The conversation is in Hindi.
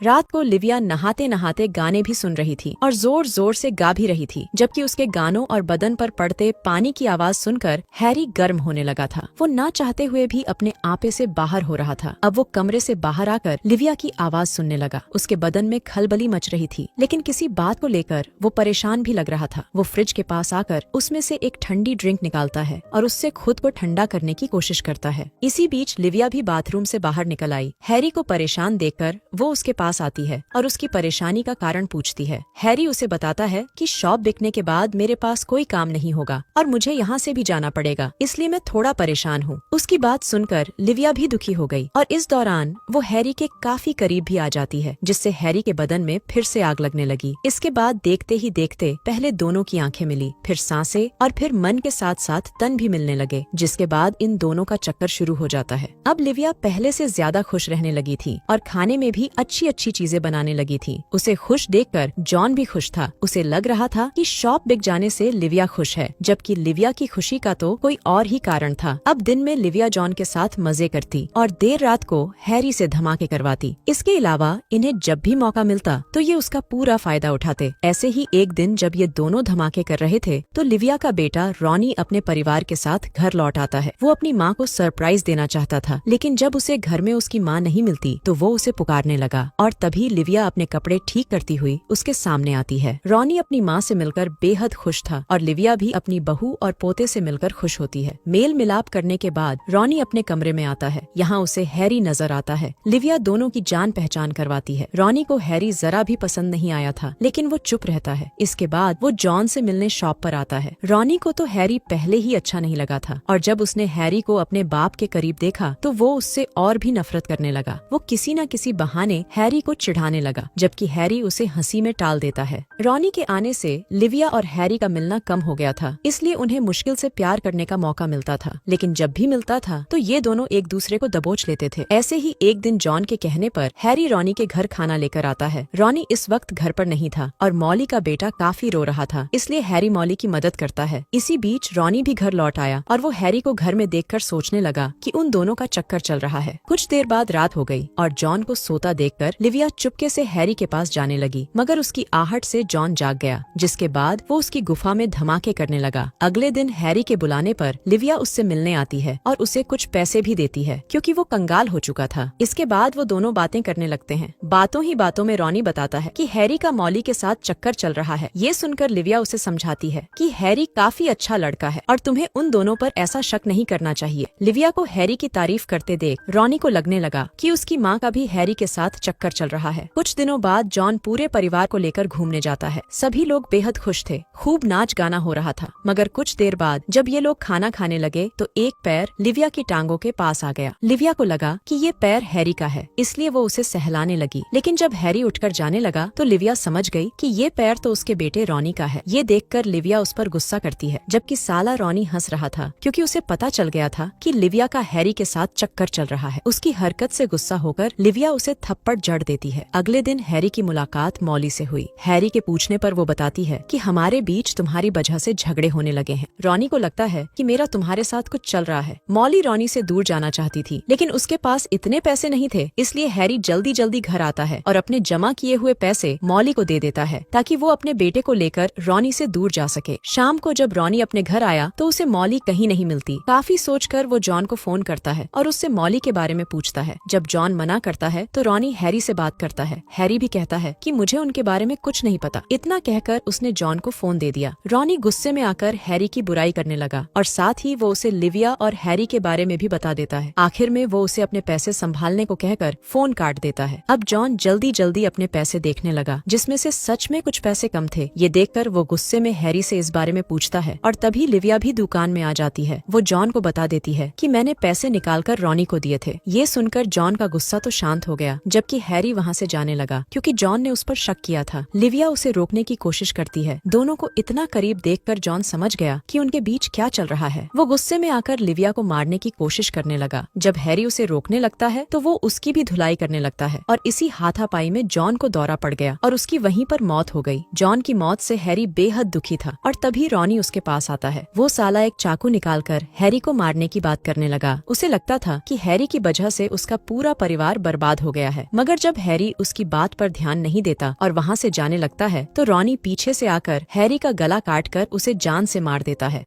रात को लिविया नहाते नहाते गाने भी सुन रही थी और जोर जोर से गा भी रही थी, जबकि उसके गानों और बदन पर पड़ते पानी की आवाज सुनकर हैरी गर्म होने लगा था। वो ना चाहते हुए भी अपने आपे से बाहर हो रहा था। अब वो कमरे से बाहर आकर लिविया की आवाज सुनने लगा। उसके बदन में खलबली मच रही थी, लेकिन किसी बात को लेकर वो परेशान भी लग रहा था। वो फ्रिज के पास आकर उसमें से एक ठंडी ड्रिंक निकालता है और उससे खुद को ठंडा करने की कोशिश करता है। इसी बीच लिविया भी बाथरूम से बाहर निकल आई। हैरी को परेशान देखकर वो उसके पास आती है और उसकी परेशानी का कारण पूछती है। हैरी उसे बताता है कि शॉप बिकने के बाद मेरे पास कोई काम नहीं होगा और मुझे यहाँ से भी जाना पड़ेगा, इसलिए मैं थोड़ा परेशान हूँ। उसकी बात सुनकर लिविया भी दुखी हो गई और इस दौरान वो हैरी के काफी करीब भी आ जाती है, जिससे हैरी के बदन में फिर से आग लगने लगी। इसके बाद देखते ही देखते पहले दोनों की आंखें मिली, फिर सांसें और फिर मन के साथ साथ तन भी मिलने लगे, जिसके बाद इन दोनों का चक्कर शुरू हो जाता है। अब लिविया पहले से ज्यादा खुश रहने लगी थी और खाने में भी अच्छी अच्छी चीजें बनाने लगी थी। उसे खुश देखकर जॉन भी खुश था। उसे लग रहा था कि शॉप बिक जाने से लिविया खुश है, जबकि लिविया की खुशी का तो कोई और ही कारण था। अब दिन में लिविया जॉन के साथ मजे करती और देर रात को हैरी से धमाके करवाती। इसके अलावा इन्हें जब भी मौका मिलता तो ये उसका पूरा फायदा उठाते। ऐसे ही एक दिन जब ये दोनों धमाके कर रहे थे तो लिविया का बेटा रॉनी अपने परिवार के साथ घर लौट आता है। वो अपनी माँ को सरप्राइज देना चाहता था, लेकिन जब उसे घर में उसकी माँ नहीं मिलती तो वो उसे पुकारने लगा और तभी लिविया अपने कपड़े ठीक करती हुई उसके सामने आती है। रॉनी अपनी माँ से मिलकर बेहद खुश था और लिविया भी अपनी बहू और पोते से मिलकर खुश होती है। मेल मिलाप करने के बाद रॉनी अपने कमरे में आता है। यहाँ उसे हैरी नजर आता है। लिविया दोनों की जान पहचान करवाती है। रॉनी को हैरी जरा भी पसंद नहीं आया था, लेकिन वो चुप रहता है। इसके बाद वो जॉन से मिलने शॉप पर आता है। रॉनी को तो हैरी पहले ही अच्छा नहीं लगा था और जब उसने हैरी को अपने बाप के करीब देखा तो वो उससे और भी नफरत करने लगा। वो किसी न किसी बहाने हैरी को चिढ़ाने लगा, जबकि हैरी उसे हंसी में टाल देता है। रॉनी के आने से लिविया और हैरी का मिलना कम हो गया था, इसलिए उन्हें मुश्किल से प्यार करने का मौका मिलता था, लेकिन जब भी मिलता था तो ये दोनों एक दूसरे को दबोच लेते थे। ऐसे ही एक दिन जॉन के कहने पर हैरी रॉनी के घर खाना लेकर आता है। रॉनी इस वक्त घर पर नहीं था और मॉली का बेटा काफी रो रहा था, इसलिए हैरी मॉली की मदद करता है। इसी बीच रॉनी भी घर लौट आया और वो हैरी को घर में देखकर सोचने लगा कि उन दोनों का चक्कर चल रहा है। कुछ देर बाद रात हो गई और जॉन को सोता देखकर लिविया चुपके से हैरी के पास जाने लगी, मगर उसकी आहट से जॉन जाग गया, जिसके बाद वो उसकी गुफा में धमाके करने लगा। अगले दिन हैरी के बुलाने पर लिविया उससे मिलने आती है और उसे कुछ पैसे भी देती है, क्योंकि वो कंगाल हो चुका था। इसके बाद वो दोनों बातें करने लगते हैं। बातों ही बातों में रॉनी बताता है कि हैरी का मॉली के साथ चक्कर चल रहा है। ये सुनकर लिविया उसे समझाती है कि हैरी काफी अच्छा लड़का है और तुम्हें उन दोनों पर ऐसा शक नहीं करना चाहिए। लिविया को हैरी की तारीफ करते देख रॉनी को लगने लगा कि उसकी माँ का भी हैरी के साथ चक्कर चल रहा है। कुछ दिनों बाद जॉन पूरे परिवार को लेकर घूमने जाता है। सभी लोग बेहद खुश थे, खूब नाच गाना हो रहा था। मगर कुछ देर बाद जब ये लोग खाना खाने लगे तो एक पैर लिविया की टांगों के पास आ गया। लिविया को लगा कि ये पैर हैरी का है, इसलिए वो उसे सहलाने लगी, लेकिन जब हैरी उठकर जाने लगा तो लिविया समझ गई कि ये पैर तो उसके बेटे रॉनी का है। ये देखकर लिविया उस पर गुस्सा करती है, जबकि साला रॉनी हंस रहा था, क्योंकि उसे पता चल गया था कि लिविया का हैरी के साथ चक्कर चल रहा है। उसकी हरकत से गुस्सा होकर लिविया उसे थप्पड़ जड़ देती है। अगले दिन हैरी की मुलाकात मॉली से हुई। हैरी के पूछने पर वो बताती है कि हमारे बीच तुम्हारी वजह से झगड़े होने लगे हैं। रॉनी को लगता है कि मेरा तुम्हारे साथ कुछ चल रहा है। मॉली रॉनी से दूर जाना चाहती थी, लेकिन उसके पास इतने पैसे नहीं थे, इसलिए हैरी जल्दी जल्दी घर आता है और अपने जमा किए हुए पैसे मॉली को दे देता है, ताकि वो अपने बेटे को लेकर रॉनी से दूर जा सके। शाम को जब रॉनी अपने घर आया तो उसे मॉली कहीं नहीं मिलती। काफी सोचकर वो जॉन को फोन करता है और उससे मॉली के बारे में पूछता है। जब जॉन मना करता है तो रॉनी हैरी से बात करता है। हैरी भी कहता है कि मुझे उनके बारे में कुछ नहीं पता। इतना कहकर उसने जॉन को फोन दे दिया। रॉनी गुस्से में आकर हैरी की बुराई करने लगा और साथ ही वो उसे लिविया और हैरी के बारे में भी बता देता है। आखिर में वो उसे अपने पैसे संभालने को कहकर फोन काट देता है। अब जॉन जल्दी जल्दी अपने पैसे देखने लगा, जिसमें से सच में कुछ पैसे कम थे। ये देखकर वो गुस्से में हैरी से इस बारे में पूछता है और तभी लिविया भी दुकान में आ जाती है। वो जॉन को बता देती है कि मैंने पैसे निकालकर रॉनी को दिए थे। ये सुनकर जॉन का गुस्सा तो शांत हो गया, जबकि हैरी वहाँ से जाने लगा, क्योंकि जॉन ने उस पर शक किया था। लिविया उसे रोकने की कोशिश करती है। दोनों को इतना करीब देखकर जॉन समझ गया कि उनके बीच क्या चल रहा है। वो गुस्से में आकर लिविया को मारने की कोशिश करने लगा। जब हैरी उसे रोकने लगता है तो वो उसकी भी धुलाई करने लगता है और इसी हाथापाई में जॉन को दौरा पड़ गया और उसकी वहीं पर मौत हो गई। जॉन की मौत से हैरी बेहद दुखी था और तभी रॉनी उसके पास आता है। वो साला एक चाकू निकालकर हैरी को मारने की बात करने लगा। उसे लगता था कि हैरी की वजह से उसका पूरा परिवार बर्बाद हो गया है, मगर जब हैरी उसकी बात पर ध्यान नहीं देता और वहाँ से जाने लगता है तो रॉनी पीछे से आकर हैरी का गला काटकर उसे जान से मार देता है।